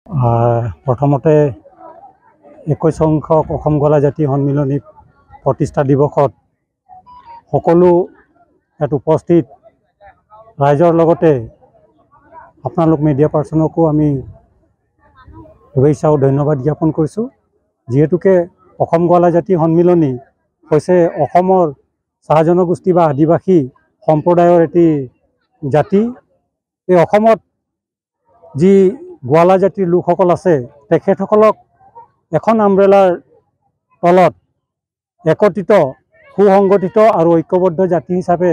প্ৰথমতে 21 সংখ্যক অসম গোৱালা জাতি সন্মিলনী প্ৰতিষ্ঠা দিৱসত সকলো ইয়াত উপস্থিত ৰাইজৰ লগতে আপোনালোক মিডিয়া পাৰ্চনকো আমি শুভেচ্ছা আৰু ধন্যবাদ জ্ঞাপন কৰিছোঁ। যিহেতুকে অসম গোৱালা জাতি সন্মিলনী হৈছে অসমৰ চাহ জনগোষ্ঠী বা আদিবাসী সম্প্ৰদায়ৰ এটি জাতি। এই অসমত যি গোৱালা জাতিৰ লোকসকল আছে তেখেতসকলক এখন আমব্ৰেলাৰ তলত একত্ৰিত সুসংগঠিত আৰু ঐক্যবদ্ধ জাতি হিচাপে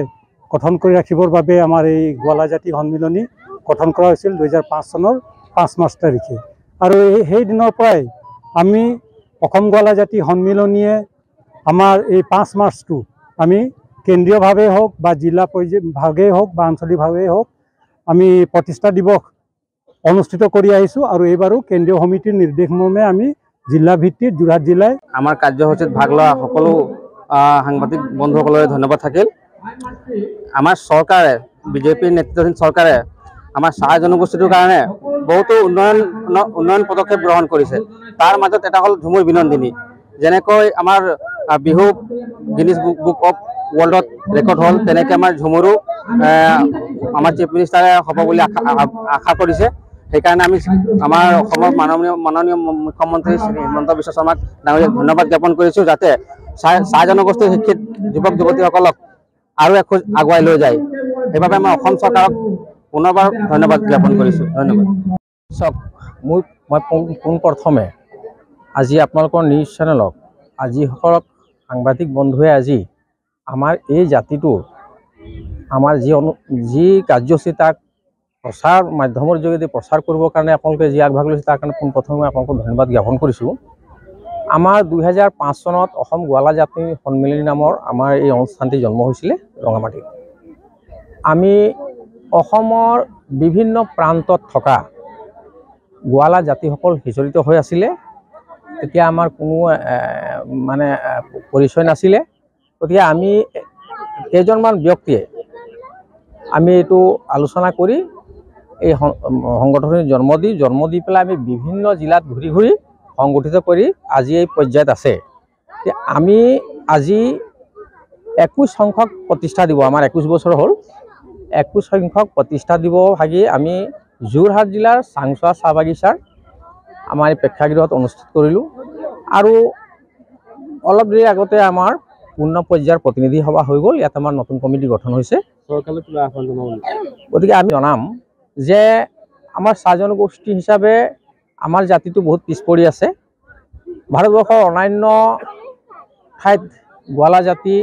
গঠন কৰি ৰাখিবৰ বাবে আমাৰ এই গোৱালা জাতি সন্মিলনী গঠন কৰা হৈছিল 2005 চনৰ 5 মাৰ্চ তাৰিখে। আৰু সেই দিনৰ পৰাই আমি অসম গোৱালা জাতি সন্মিলনীয়ে আমাৰ এই 5 মাৰ্চটো আমি কেন্দ্ৰীয়ভাৱে হওক বা জিলা ভাগেই হওক বা আঞ্চলিকভাৱেই হওক আমি প্ৰতিষ্ঠা দিৱস অনুষ্ঠিত কৰি আহিছোঁ। আৰু এইবাৰো কেন্দ্ৰীয় সমিতিৰ নিৰ্দেশ মৰ্মে আমি জিলা ভিত্তিত যোৰহাট জিলায় আমাৰ কাৰ্যসূচীত ভাগ লোৱা সকলো সাংবাদিক বন্ধুসকললৈ ধন্যবাদ থাকিল। আমাৰ চৰকাৰে বিজেপিৰ নেতৃত্বাধীন চৰকাৰে আমাৰ চাহ জনগোষ্ঠীটোৰ কাৰণে বহুতো উন্নয়ন পদক্ষেপ গ্ৰহণ কৰিছে। তাৰ মাজত এটা হ'ল ঝুমুৰ বিনন্দিনী। যেনেকৈ আমাৰ বিহু গিনিজ বুক অফ ৱৰ্ল্ডত ৰেকৰ্ড হ'ল, তেনেকৈ আমাৰ ঝুমুৰো আমাৰ চিফ মিনিষ্টাৰে হ'ব বুলি আশা কৰিছে। সেইকাৰণে আমি আমাৰ অসমৰ মাননীয় মুখ্যমন্ত্ৰী শ্ৰী হিমন্ত বিশ্ব শৰ্মাক ডাঙৰীয়াক ধন্যবাদ জ্ঞাপন কৰিছোঁ, যাতে চাহ জনগোষ্ঠীৰ শিক্ষিত যুৱক যুৱতীসকলক আৰু এখোজ আগুৱাই লৈ যায়। সেইবাবে মই অসম চৰকাৰক পুনৰবাৰ ধন্যবাদ জ্ঞাপন কৰিছোঁ। ধন্যবাদ। চাওক, মই পোনপ্ৰথমে আজি আপোনালোকৰ নিউজ চেনেলক যিসকলক সাংবাদিক বন্ধুৱে আজি আমাৰ এই জাতিটোৰ আমাৰ যি কাৰ্যসূচী তাক প্ৰচাৰ মাধ্যমৰ যোগেদি প্ৰচাৰ কৰিবৰ কাৰণে আপোনালোকে যি আগভাগ লৈছে তাৰ কাৰণে পোনপ্ৰথমে আপোনালোকক ধন্যবাদ জ্ঞাপন কৰিছোঁ। আমাৰ 2005 চনত অসম গোৱালা জাতি সন্মিলনী নামৰ আমাৰ এই অনুষ্ঠানটি জন্ম হৈছিলে ৰঙামাটিত। আমি অসমৰ বিভিন্ন প্ৰান্তত থকা গোৱালা জাতিসকল সিঁচৰিত হৈ আছিলে। তেতিয়া আমাৰ কোনো পৰিচয় নাছিলে। গতিকে আমি কেইজনমান ব্যক্তিয়ে আমি এইটো আলোচনা কৰি এই সংগঠনটি জন্ম দি পেলাই আমি বিভিন্ন জিলাত ঘূৰি ঘূৰি সংগঠিত কৰি আজি এই পৰ্যায়ত আছে। আমি আজি 21 সংখ্যক প্ৰতিষ্ঠা দিব, আমাৰ 21 বছৰ হ'ল। 21 সংখ্যক প্ৰতিষ্ঠা দিব ভাগি আমি যোৰহাট জিলাৰ চাংচোৱা চাহ বাগিচাৰ আমাৰ এই প্ৰেক্ষাগৃহত অনুষ্ঠিত কৰিলোঁ। আৰু অলপ দেৰি আগতে আমাৰ পূৰ্ণ পৰ্যায়ৰ প্ৰতিনিধি সভা হৈ গ'ল। ইয়াত আমাৰ নতুন কমিটি গঠন হৈছে। গতিকে আমি জনাম যে আমাৰ চাহ জনগোষ্ঠী হিচাপে আমাৰ জাতিটো বহুত পিছ পৰি আছে। ভাৰতবৰ্ষৰ অন্যান্য ঠাইত গোৱালা জাতি